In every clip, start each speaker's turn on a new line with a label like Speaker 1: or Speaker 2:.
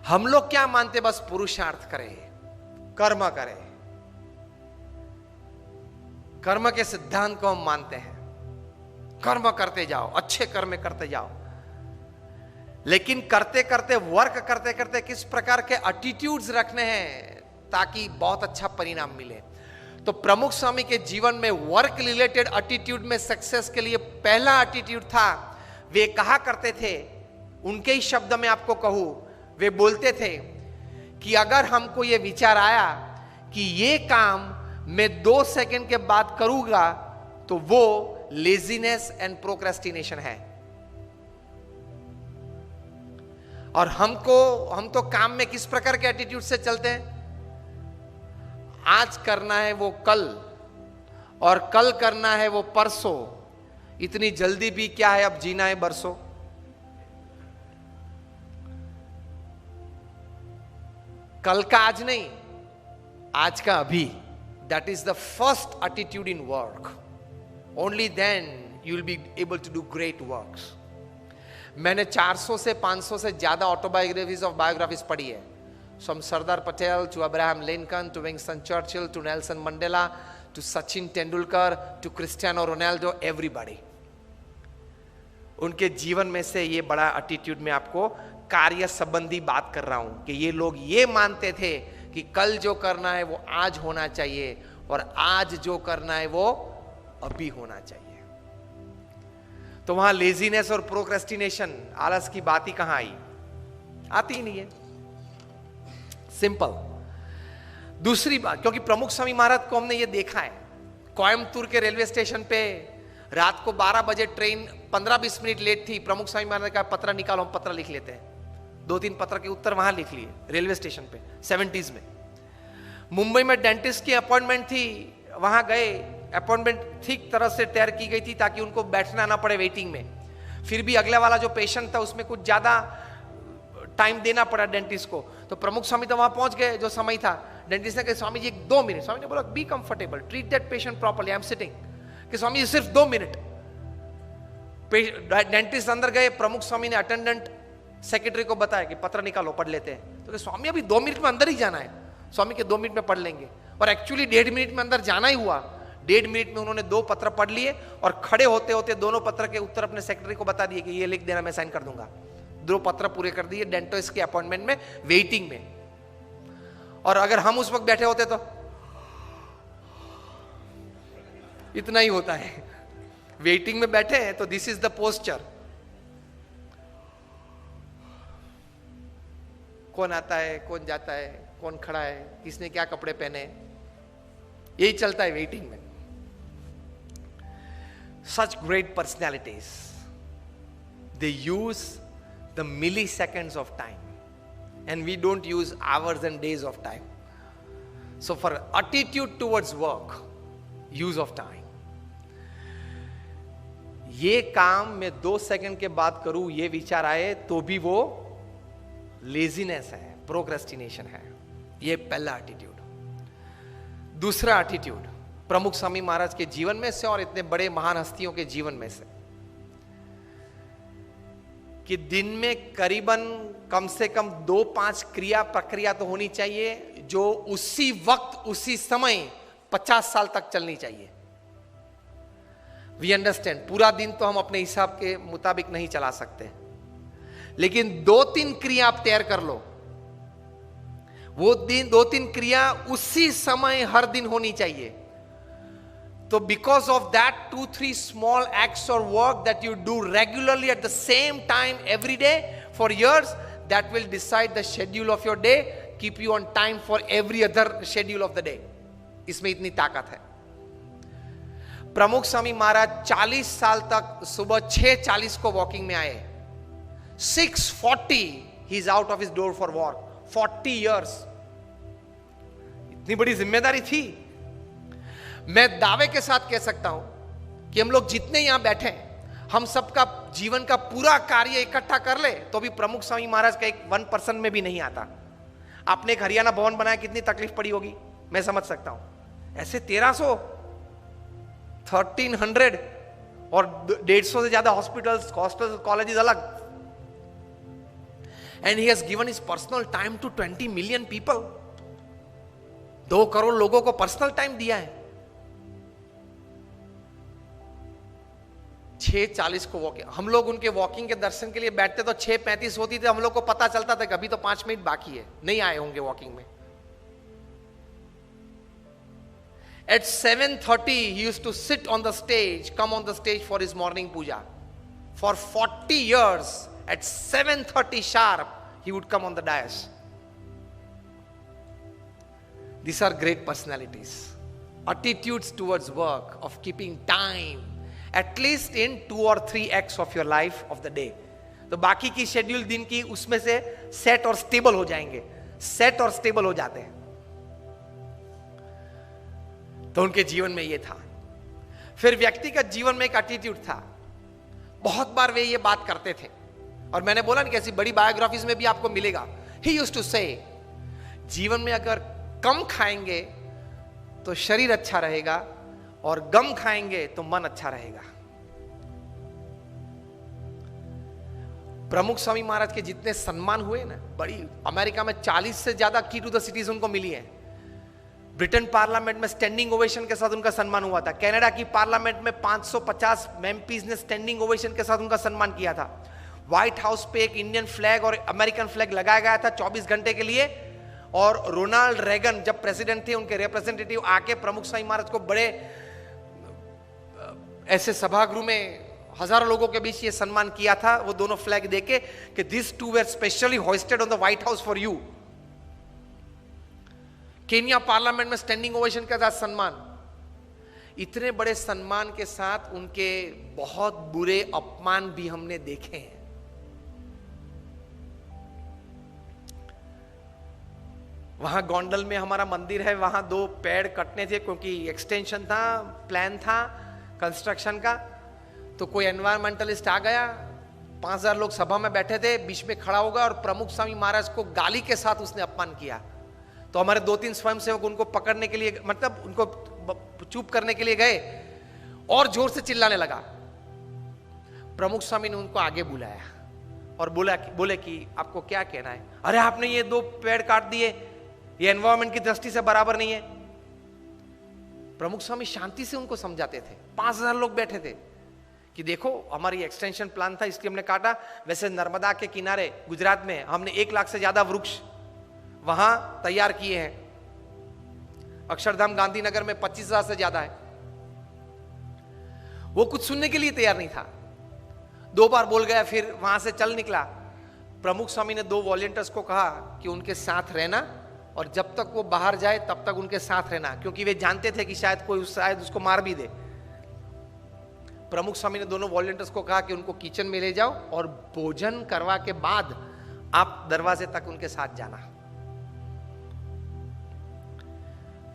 Speaker 1: हम लोग क्या मानते, बस पुरुषार्थ करें, कर्म करें, कर्म के सिद्धांत को हम मानते हैं, कर्म करते जाओ, अच्छे कर्म करते जाओ। लेकिन करते करते, वर्क करते करते किस प्रकार के एटीट्यूड्स रखने हैं ताकि बहुत अच्छा परिणाम मिले। तो प्रमुख स्वामी के जीवन में वर्क रिलेटेड एटीट्यूड में सक्सेस के लिए पहला एटीट्यूड था, वे कहा करते थे, उनके ही शब्द में आपको कहूं, वे बोलते थे कि अगर हमको ये विचार आया कि ये काम मैं 2 सेकंड के बाद करूंगा तो वो लेजीनेस एंड प्रोक्रेस्टिनेशन है। और हम तो काम में किस प्रकार के एटीट्यूड से चलते हैं, आज करना है वो कल, और कल करना है वो परसों, इतनी जल्दी भी क्या है, अब जीना है बरसों। कल का आज नहीं, आज का अभी। That is the first attitude in work. Only then you will be able to do great works. मैंने 400 से 500 से ज्यादा ऑटोबायोग्राफीज ऑफ बायोग्राफीज पढ़ी है, from Sardar Patel to Abraham Lincoln to Winston Churchill to Nelson Mandela to Sachin Tendulkar to Cristiano Ronaldo, everybody. उनके जीवन में से ये बड़ा एटीट्यूड में आपको कार्य संबंधी बात कर रहा हूं कि ये लोग ये मानते थे कि कल जो करना है वो आज होना चाहिए, और आज जो करना है वो अभी होना चाहिए। तो वहां लेजीनेस और प्रोक्रेस्टिनेशन, आलस की बात ही कहां आई, आती ही नहीं है। सिंपल। दूसरी बात, क्योंकि प्रमुख स्वामी महाराज को हमने ये देखा है, कोयम्बतूर के रेलवे स्टेशन पे रात को 12 बजे ट्रेन 15-20 मिनट लेट थी, प्रमुख स्वामी महाराज का पत्र निकालो, हम पत्र लिख लेते हैं। 2-3 पत्र के उत्तर वहां लिख लिए रेलवे स्टेशन पे 70s में। मुंबई में डेंटिस्ट की अपॉइंटमेंट थी, वहां गए, अपॉइंटमेंट ठीक तरह से तैयार की गई थी ताकि उनको बैठना ना पड़े वेटिंग में। फिर भी अगले वाला जो पेशेंट था उसमें कुछ ज्यादा टाइम देना पड़ा डेंटिस्ट को। तो प्रमुख स्वामी तो वहां पहुंच गए जो समय था। डेंटिस्ट ने कहा स्वामी जी 2 मिनट। स्वामी ने बोला be comfortable, treat that patient properly, I am sitting. कि स्वामी जी सिर्फ 2 मिनट। डेंटिस्ट अंदर गए, प्रमुख स्वामी ने अटेंडेंट सेक्रेटरी को बताया कि पत्र निकालो, पढ़ लेते हैं। तो स्वामी अभी 2 मिनट में अंदर ही जाना है। स्वामी के 2 मिनट में पढ़ लेंगे, और एक्चुअली 1.5 मिनट में अंदर जाना ही हुआ। 1.5 मिनट में उन्होंने 2 पत्र पढ़ लिए, और खड़े होते होते दोनों पत्र के उत्तर अपने सेक्रेटरी को बता दिए कि ये लिख देना, मैं साइन कर दूंगा। 2 पत्र पूरे कर दिए डेंटिस्ट के अपॉइंटमेंट में, वेटिंग में। और अगर हम उस वक्त बैठे होते तो इतना ही होता है। वेटिंग में बैठे हैं तो दिस इज द पोस्चर। कौन आता है, कौन जाता है, कौन खड़ा है, किसने क्या कपड़े पहने, यही चलता है वेटिंग में। Such great personalities, they use the milliseconds of time, and we don't use hours and days of time. So for attitude towards work, use of time. ये काम मैं 2 सेकंड के बाद करूं, ये विचार आए तो भी वो लेजीनेस है, प्रोक्रेस्टिनेशन है। ये पहला एटीट्यूड। दूसरा एटीट्यूड प्रमुख स्वामी महाराज के जीवन में से और इतने बड़े महान हस्तियों के जीवन में से, कि दिन में करीबन कम से कम 2-5 क्रिया प्रक्रिया तो होनी चाहिए जो उसी वक्त उसी समय 50 साल तक चलनी चाहिए। वी अंडरस्टैंड, पूरा दिन तो हम अपने हिसाब के मुताबिक नहीं चला सकते, लेकिन 2-3 क्रिया आप तैयार कर लो। वो दिन 2-3 क्रिया उसी समय हर दिन होनी चाहिए। तो because of that 2-3 small acts और work that you do regularly at the same time every day for years, that will decide the schedule of your day, keep you on time for every other schedule of the day. इसमें इतनी ताकत है। प्रमुख स्वामी महाराज 40 साल तक सुबह 6:40 को walking में आए। 6:40 he is out of his door for walk. 40 years, इतनी बड़ी जिम्मेदारी थी। मैं दावे के साथ कह सकता हूं कि हम लोग जितने यहां बैठे हैं, हम सबका जीवन का पूरा कार्य इकट्ठा कर ले तो भी प्रमुख स्वामी महाराज का एक 1% में भी नहीं आता। आपने एक हरियाणा भवन बनाया, कितनी तकलीफ पड़ी होगी, मैं समझ सकता हूं। ऐसे 1300, 1300 और 150 से ज्यादा हॉस्पिटल्स, कॉलेजेस अलग। And he has given his personal time to 20 million people. 2 crore लोगों को पर्सनल टाइम दिया है। 6:40 को वॉकिंग, हम लोग उनके वॉकिंग के दर्शन के लिए बैठते तो 6:35 होती थी, हम लोग को पता चलता था कभी तो 5 मिनट बाकी है, नहीं आए होंगे वॉकिंग में। At 7:30 he used to sit on the stage, come on the stage for his morning puja. For 40 years at 7:30 sharp he would come on the dais. These are great personalities. Attitudes towards work, of keeping time at least in 2 or 3x of your life of the day. तो बाकी की schedule दिन की उसमें से set और stable हो जाएंगे, सेट और स्टेबल हो जाते हैं। तो उनके जीवन में ये था। फिर व्यक्तिगत जीवन में एक एटीट्यूड था। बहुत बार वे ये बात करते थे और मैंने बोला ना कि ऐसी बड़ी बायोग्राफीज में भी आपको मिलेगा। ही यूज्ड टू से, जीवन में अगर कम खाएंगे तो शरीर अच्छा रहेगा और गम खाएंगे तो मन अच्छा रहेगा। प्रमुख स्वामी महाराज के जितने सम्मान हुए ना, बड़ी अमेरिका में 40 से ज्यादा की टू द सिटीज उनको मिली है। ब्रिटेन पार्लियामेंट में स्टैंडिंग ओवेशन के साथ उनका सम्मान हुआ था। कनाडा की पार्लियामेंट में 550 एमपीज ने स्टैंडिंग ओवेशन के साथ उनका सम्मान किया था। व्हाइट हाउस पे एक इंडियन फ्लैग और अमेरिकन फ्लैग लगाया गया था 24 घंटे के लिए। और रोनाल्ड रेगन जब प्रेसिडेंट थे, उनके रिप्रेजेंटेटिव आके प्रमुख स्वामी महाराज को बड़े ऐसे सभागृह में हजारों लोगों के बीच ये सम्मान किया था, वो दोनों फ्लैग देके कि this two were specially hosted on the White House for you. Kenya parliament में स्टैंडिंग ओवेशन के साथ सम्मान। इतने बड़े सम्मान के साथ उनके बहुत बुरे अपमान भी हमने देखे हैं। वहां गोंडल में हमारा मंदिर है, वहां 2 पेड़ कटने थे क्योंकि एक्सटेंशन था, प्लान था कंस्ट्रक्शन का। तो कोई एनवायरमेंटलिस्ट आ गया, 5000 लोग सभा में बैठे थे, बीच में खड़ा होगा और प्रमुख स्वामी महाराज को गाली के साथ उसने अपमान किया। तो हमारे 2-3 स्वयंसेवक उनको पकड़ने के लिए, मतलब उनको चुप करने के लिए गए और जोर से चिल्लाने लगा। प्रमुख स्वामी ने उनको आगे बुलाया और बोले कि आपको क्या कहना है? अरे आपने ये 2 पेड़ काट दिए, ये एनवायरमेंट की दृष्टि से बराबर नहीं है। प्रमुख स्वामी शांति से उनको समझाते थे। 5000 लोग बैठे थे कि देखो हमारी एक्सटेंशन प्लान था इसलिए हमने काटा। वैसे नर्मदा के किनारे गुजरात में हमने 1 लाख से ज्यादा वृक्ष वहां तैयार किए हैं। अक्षरधाम गांधीनगर में 25,000 से ज्यादा है। वो कुछ सुनने के लिए तैयार नहीं था। 2 बार बोल गया, फिर वहां से चल निकला। प्रमुख स्वामी ने 2 वॉलंटियर्स को कहा कि उनके साथ रहना और जब तक वो बाहर जाए तब तक उनके साथ रहना, क्योंकि वे जानते थे कि शायद कोई उसको मार भी दे। प्रमुख स्वामी ने दोनों वॉलंटियर्स को कहा कि उनको किचन में ले जाओ और भोजन करवा के बाद आप दरवाजे तक उनके साथ जाना।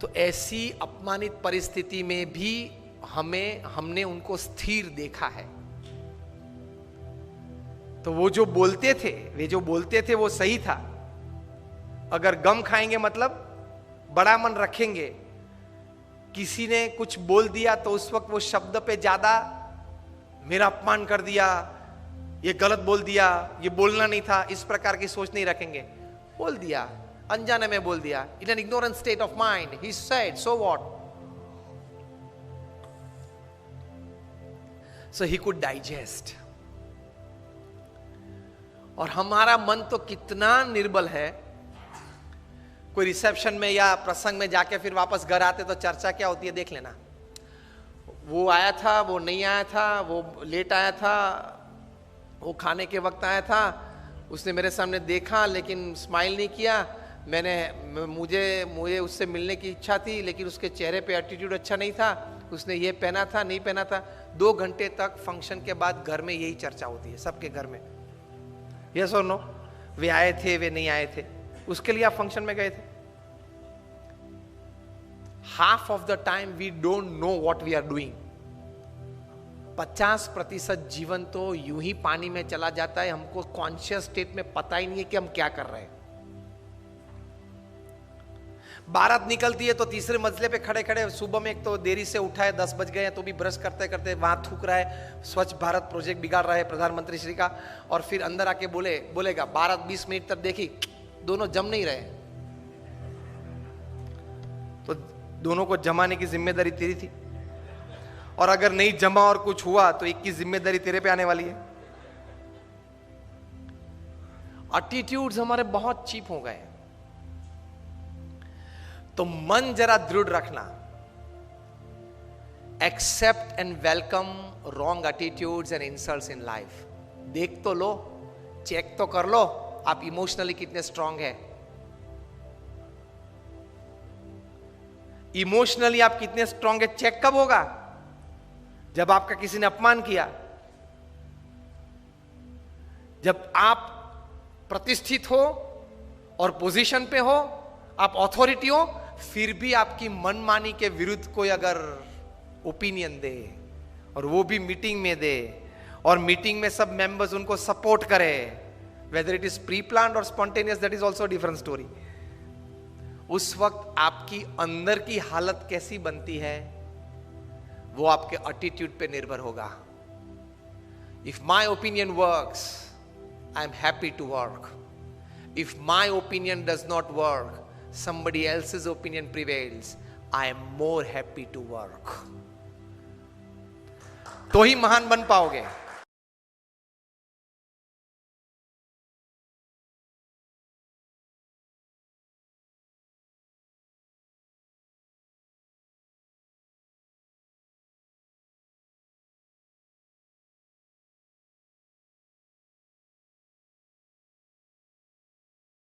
Speaker 1: तो ऐसी अपमानित परिस्थिति में भी हमने उनको स्थिर देखा है। तो वो जो बोलते थे वो सही था। अगर गम खाएंगे मतलब बड़ा मन रखेंगे। किसी ने कुछ बोल दिया तो उस वक्त वो शब्द पे ज्यादा मेरा अपमान कर दिया, ये गलत बोल दिया, ये बोलना नहीं था, इस प्रकार की सोच नहीं रखेंगे। बोल दिया, अनजाने में बोल दिया, in an ignorant state of mind he said, so what. So he could digest. और हमारा मन तो कितना निर्बल है। कोई रिसेप्शन में या प्रसंग में जाके फिर वापस घर आते तो चर्चा क्या होती है देख लेना। वो आया था, वो नहीं आया था, वो लेट आया था, वो खाने के वक्त आया था, उसने मेरे सामने देखा लेकिन स्माइल नहीं किया, मुझे उससे मिलने की इच्छा थी लेकिन उसके चेहरे पे एटीट्यूड अच्छा नहीं था, उसने ये पहना था नहीं पहना था। 2 घंटे तक फंक्शन के बाद घर में यही चर्चा होती है सबके घर में। यस और नो? वे आए थे, वे नहीं आए थे, उसके लिए आप फंक्शन में गए थे। Half of the time we don't know what we are doing. 50% जीवन तो यूं ही पानी में चला जाता है, हमको कॉन्शियस स्टेट में पता ही नहीं है कि हम क्या कर रहे हैं। बारात निकलती है तो तीसरे मंजिले पे खड़े खड़े, सुबह में एक तो देरी से उठा है, 10 बज गए हैं तो भी ब्रश करते करते वहां थूक रहा है, स्वच्छ भारत प्रोजेक्ट बिगाड़ रहा है प्रधानमंत्री श्री का, और फिर अंदर आके बोलेगा बारात 20 मिनट तक देखी, दोनों जम नहीं रहे, तो दोनों को जमाने की जिम्मेदारी तेरी थी, और अगर नहीं जमा और कुछ हुआ तो एक की जिम्मेदारी तेरे पे आने वाली है। एटीट्यूड्स हमारे बहुत चीप हो गए। तो मन जरा दृढ़ रखना, accept and welcome wrong attitudes and insults in life. देख तो लो, चेक तो कर लो आप इमोशनली कितने स्ट्रांग है, इमोशनली आप कितने स्ट्रांग है। चेक कब होगा? जब आपका किसी ने अपमान किया, जब आप प्रतिष्ठित हो और पोजीशन पे हो, आप अथॉरिटी हो, फिर भी आपकी मनमानी के विरुद्ध कोई अगर ओपिनियन दे, और वो भी मीटिंग में दे, और मीटिंग में सब मेंबर्स उनको सपोर्ट करे, whether it is pre planned और spontaneous, that is also different story. उस वक्त आपकी अंदर की हालत कैसी बनती है वो आपके एटीट्यूड पे निर्भर होगा। If my opinion works, I am happy to work. If my opinion does not work, somebody else's opinion prevails, I am more happy to work. तो ही महान बन पाओगे।